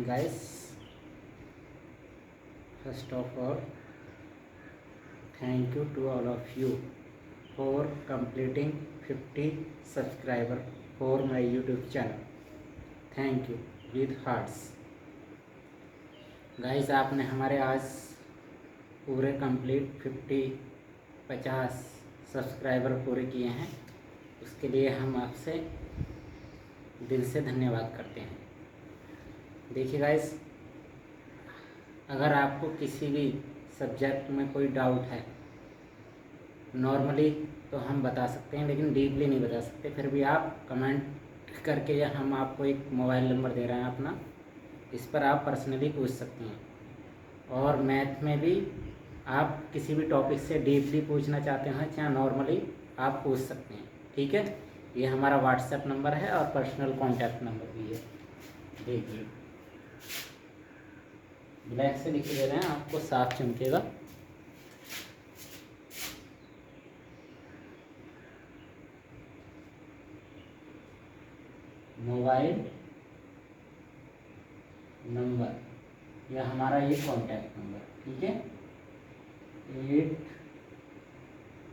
morning, guys. First of all, thank you to all of you for completing 50 subscriber for my YouTube channel. Thank you with hearts. Guys, आपने हमारे आज पूरे complete 50 subscriber पूरे किए हैं, उसके लिए हम आपसे दिल से धन्यवाद करते हैं। देखिए गाइस, अगर आपको किसी भी सब्जेक्ट में कोई डाउट है, नॉर्मली तो हम बता सकते हैं लेकिन डीपली नहीं बता सकते, फिर भी आप कमेंट करके या हम आपको एक मोबाइल नंबर दे रहे हैं अपना, इस पर आप पर्सनली पूछ सकते हैं। और मैथ में भी आप किसी भी टॉपिक से डीपली पूछना चाहते हैं या नॉर्मली आप पूछ सकते हैं। ठीक है, ये हमारा व्हाट्सएप नंबर है और पर्सनल कॉन्टैक्ट नंबर भी है। देखिए, ब्लैक से लिख दे रहे हैं, आपको साफ चमकेगा। मोबाइल नंबर, यह हमारा ये कॉन्टैक्ट नंबर, ठीक है,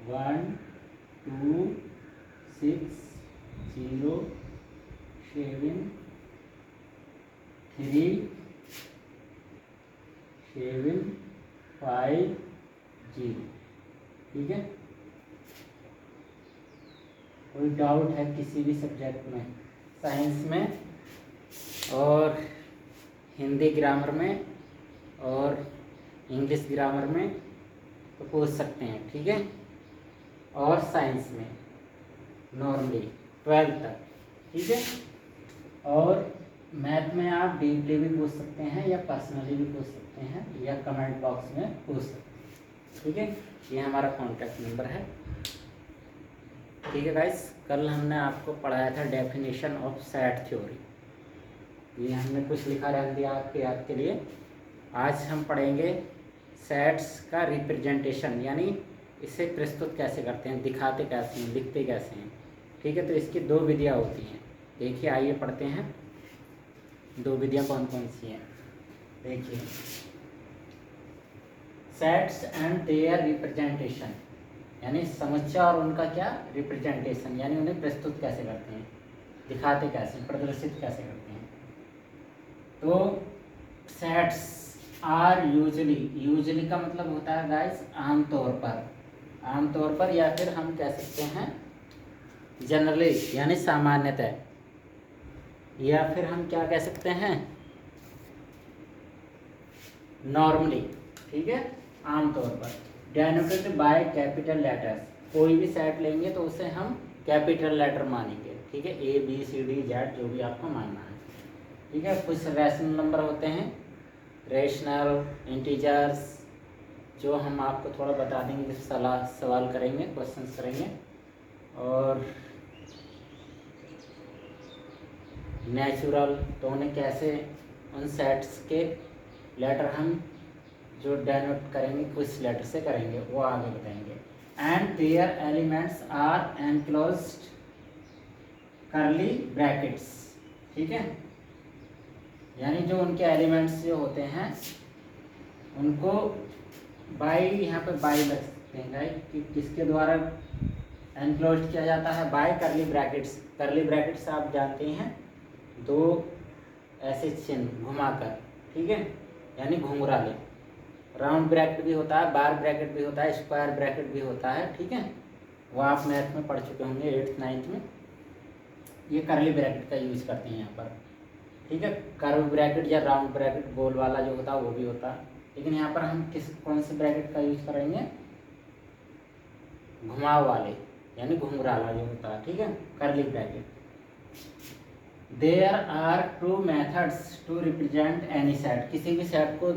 81206750। ठीक है, कोई डाउट है किसी भी सब्जेक्ट में, साइंस में और हिंदी ग्रामर में और इंग्लिश ग्रामर में, तो पूछ सकते हैं। ठीक है, और साइंस में नॉर्मली 12th तक। ठीक है, और मैथ में आप डीपली भी पूछ सकते हैं या पर्सनली भी पूछ सकते हैं या कमेंट बॉक्स में पूछ सकते हैं। ठीक है, ये हमारा कॉन्टैक्ट नंबर है। ठीक है गाइस, कल हमने आपको पढ़ाया था डेफिनेशन ऑफ सेट थ्योरी, ये हमने कुछ लिखा रख दिया आपके याद के लिए। आज हम पढ़ेंगे सेट्स का रिप्रेजेंटेशन, यानी इसे प्रस्तुत कैसे करते हैं, दिखाते कैसे हैं, लिखते कैसे हैं। ठीक है, तो इसकी दो विधियाँ होती हैं। देखिए, आइए पढ़ते हैं दो विधियाँ कौन कौन सी हैं। देखिए, सेट्स एंड देयर रिप्रेजेंटेशन, यानी समुच्चय और उनका क्या रिप्रेजेंटेशन, यानी उन्हें प्रस्तुत कैसे करते हैं, दिखाते कैसे हैं, प्रदर्शित कैसे करते हैं। तो सेट्स आर यूजली का मतलब होता है गाइस आमतौर पर, या फिर हम कह सकते हैं जनरली, यानी सामान्यतः, या फिर हम क्या कह सकते हैं नॉर्मली। ठीक है, आमतौर पर डेनोटेड बाय कैपिटल लेटर्स। कोई भी सेट लेंगे तो उसे हम कैपिटल लेटर मानेंगे। ठीक है, ABCD Z जो भी आपको मानना है। ठीक है, कुछ रैशनल नंबर होते हैं, रेशनल, इंटीजर्स, जो हम आपको थोड़ा बता देंगे, सवाल करेंगे, क्वेश्चंस करेंगे। और नेचुरल, तो उन्हें कैसे, उन सेट्स के लेटर हम जो डेनोट करेंगे कुछ लेटर से करेंगे, वो आगे बताएंगे। And there elements are enclosed curly brackets. ठीक है, यानी जो उनके एलिमेंट्स जो होते हैं उनको बाई, यहाँ पे बाई लग सकते हैं गाइस, कि किसके द्वारा एनक्लोज्ड किया जाता है, बाय करली ब्रैकेट्स। करली ब्रैकेट्स आप जानते हैं, दो ऐसे चिन्ह घुमाकर। ठीक है, यानी घुंघराले। राउंड ब्रैकेट भी होता है, बार ब्रैकेट भी होता है, स्क्वायर ब्रैकेट भी होता है। ठीक है, वो आप मैथ में पढ़ चुके होंगे 8th 9th में। ये करली ब्रैकेट का यूज करते हैं यहाँ पर। ठीक है, कर्व ब्रैकेट या राउंड ब्रैकेट गोल वाला जो होता है वो भी होता है, लेकिन यहाँ पर हम कौन से ब्रैकेट का यूज करेंगे, घुमाव वाले, यानी घुंघराला जो होता है। ठीक है, curly bracket. There are two methods to represent any set. किसी भी सेट को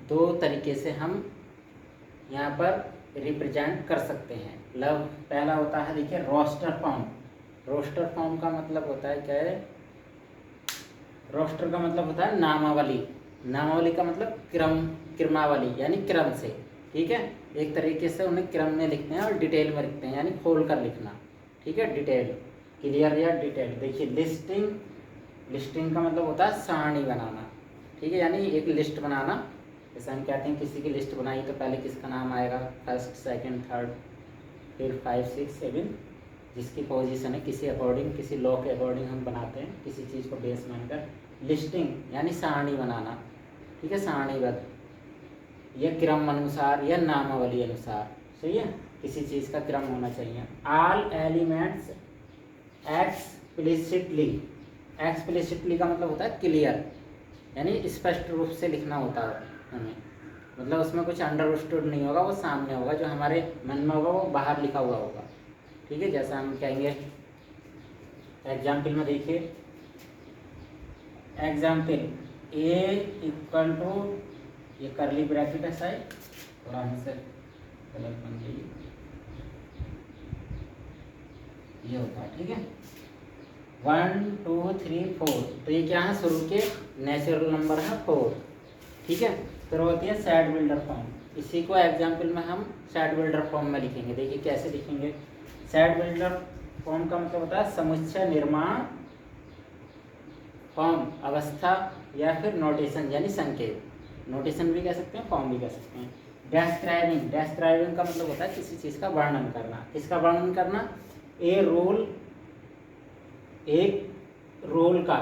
दो तरीके से हम यहाँ पर रिप्रेजेंट कर सकते हैं। पहला होता है, देखिए, रोस्टर फॉर्म। रोस्टर फॉर्म का मतलब होता है क्या है, रोस्टर का मतलब होता है नामावली। नामावली का मतलब क्रमावली, यानी क्रम से। ठीक है, एक तरीके से उन्हें क्रम में लिखते हैं और डिटेल में लिखते हैं, यानी खोल कर लिखना। ठीक है, डिटेल, क्लियर या डिटेल। देखिए, लिस्टिंग का मतलब होता है सारणी बनाना। ठीक है, यानी एक लिस्ट बनाना। जैसे हम कहते हैं किसी की लिस्ट बनाई तो पहले किसका नाम आएगा, फर्स्ट, सेकंड, थर्ड, फिर 5, 6, 7, जिसकी पोजीशन है किसी अकॉर्डिंग, किसी लॉ के अकॉर्डिंग हम बनाते हैं, किसी चीज़ को बेस मानकर। लिस्टिंग यानी सारणी बनाना, ठीक है, सारणीबद्ध या क्रम अनुसार या नामावली अनुसार, सही है, किसी चीज़ का क्रम होना चाहिए। ऑल एलिमेंट्स एक्सप्लिसिटली, एक्सप्लिसिटली का मतलब होता है क्लियर, यानी स्पष्ट रूप से लिखना होता है हमें, मतलब उसमें कुछ अंडरस्टूड नहीं होगा, वो सामने होगा, जो हमारे मन में होगा वो बाहर लिखा हुआ होगा, ठीक है। जैसा हम कहेंगे एग्जाम्पल में, देखिए एग्जाम्पल ए इक्वल टू, ये करली ब्रैकेट है शायद, थोड़ा हमसे गलत बन गई, ये होता है, ठीक है, 1 2 3 4, तो ये क्या है, शुरू के नेचुरल नंबर है 4, ठीक है। फिर होती है सेट बिल्डर फॉर्म, इसी को एग्जाम्पल में हम सेट बिल्डर फॉर्म में लिखेंगे। देखिए कैसे लिखेंगे, सेट बिल्डर फॉर्म का मतलब होता है समुच्चय निर्माण फॉर्म, अवस्था या फिर नोटेशन यानी संकेत, नोटेशन भी कह सकते हैं, फॉर्म भी कह सकते हैं। डेस्क्राइबिंग, डेस्क्राइबिंग का मतलब होता है किसी चीज़ का वर्णन करना, किसका वर्णन करना, ए रोल, एक रोल का,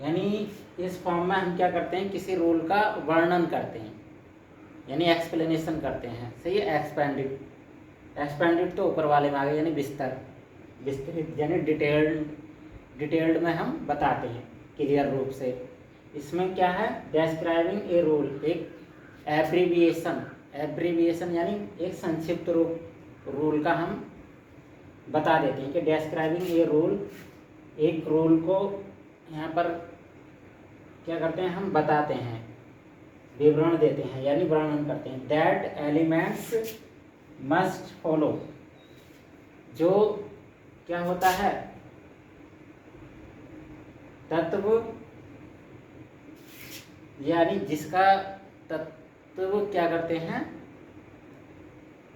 यानी इस फॉर्म में हम क्या करते हैं, किसी रोल का वर्णन करते हैं, यानी एक्सप्लेनेशन करते हैं, सही है। एक्सपेंडेड, एक्सपेंडेड तो ऊपर वाले में आ गए, यानी विस्तार, विस्तृत यानी डिटेल्ड में हम बताते हैं क्लियर रूप से। इसमें क्या है, डेस्क्राइबिंग ए रोल, एक एब्रीविएशन, एब्रीविएशन यानी एक संक्षिप्त रूप रोल का हम बता देते हैं कि डेस्क्राइबिंग ए रोल, एक रोल को यहाँ पर क्या करते हैं, हम बताते हैं, विवरण देते हैं, यानी वर्णन करते हैं। दैट एलिमेंट्स मस्ट फॉलो, जो क्या होता है, तत्व, यानी जिसका तत्व क्या करते हैं,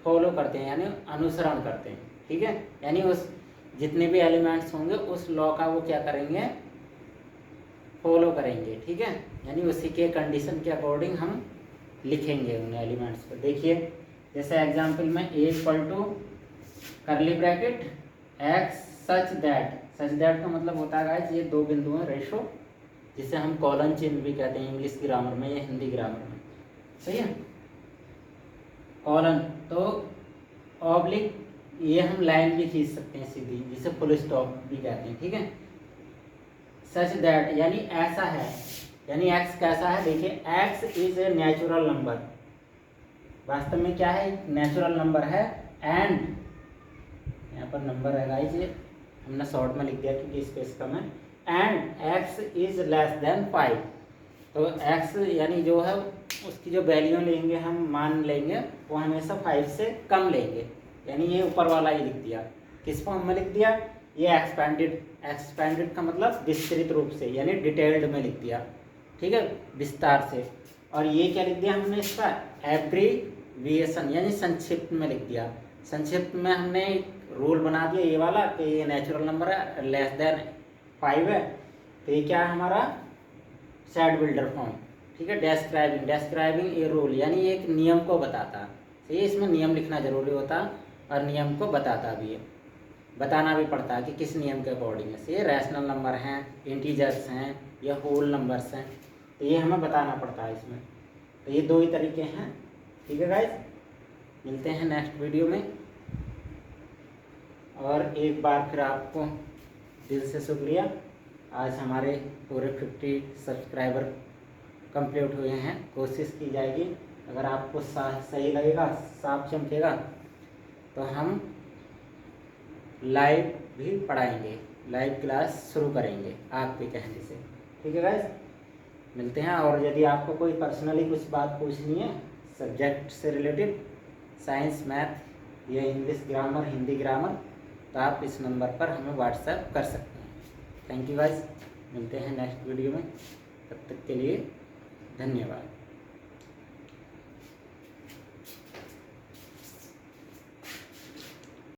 फॉलो करते हैं, यानी अनुसरण करते हैं, ठीक है, यानी उस जितने भी एलिमेंट्स होंगे उस लॉ का वो क्या करेंगे, फॉलो करेंगे, ठीक है, यानी उसी के कंडीशन के अकॉर्डिंग हम लिखेंगे उन एलिमेंट्स को। देखिए जैसे एग्जांपल में A equal to curly bracket X such that, such that का मतलब होता है गाइस ये दो बिंदु हैं, रेशो, जिसे हम कॉलन चिन्ह भी कहते हैं इंग्लिश ग्रामर में या हिंदी ग्रामर में, सही है। कॉलन तो ऑब्लिक, ये हम लाइन भी खींच सकते हैं सीधी, जिसे फुल स्टॉप भी कहते हैं, ठीक है। सच दैट यानी ऐसा है, यानी एक्स कैसा है, देखिए x is a natural number, वास्तव में क्या है, नेचुरल नंबर है, एंड यहाँ पर नंबर है गाइस, ये हमने शॉर्ट में लिख दिया क्योंकि स्पेस कम है, and x is less than 5, तो एक्स यानी जो है उसकी जो वैल्यू लेंगे हम, मान लेंगे वो हमेशा 5 से कम लेंगे, यानी ये ऊपर वाला ही लिख दिया, किस फॉर्म में लिख दिया, ये एक्सपेंडेड, एक्सपेंडेड का मतलब विस्तृत रूप से, यानी डिटेल्ड में लिख दिया, ठीक है, विस्तार से। और ये क्या लिख दिया हमने, इसका एब्रीविएशन यानी संक्षिप्त में लिख दिया, संक्षिप्त में हमने रूल बना दिया ये वाला कि ये नेचुरल नंबर है, लेस देन 5 है, तो ये क्या है हमारा सेट बिल्डर फॉर्म, ठीक है। डेस्क्राइबिंग, डेस्क्राइबिंग ए रूल यानी एक नियम को बताता, तो ये इसमें नियम लिखना जरूरी होता और नियम को बताता भी है, बताना भी पड़ता है कि किस नियम के अकॉर्डिंग है, ये रैशनल नंबर हैं, इंटीजर्स हैं या होल नंबर्स हैं, तो ये हमें बताना पड़ता है इसमें। तो ये दो ही तरीके हैं, ठीक है गाइस, मिलते हैं नेक्स्ट वीडियो में। और एक बार फिर आपको दिल से शुक्रिया, आज हमारे पूरे 50 सब्सक्राइबर कंप्लीट हुए हैं। कोशिश की जाएगी अगर आपको सही लगेगा, साफ चमकेगा, तो हम लाइव भी पढ़ाएंगे, लाइव क्लास शुरू करेंगे आपके कहने से, ठीक है गाइस, मिलते हैं। और यदि आपको कोई पर्सनली कुछ बात पूछनी है सब्जेक्ट से रिलेटेड, साइंस, मैथ या इंग्लिश ग्रामर, हिंदी ग्रामर, तो आप इस नंबर पर हमें व्हाट्सएप कर सकते हैं। थैंक यू गाइस, मिलते हैं नेक्स्ट वीडियो में, तब तक के लिए धन्यवाद।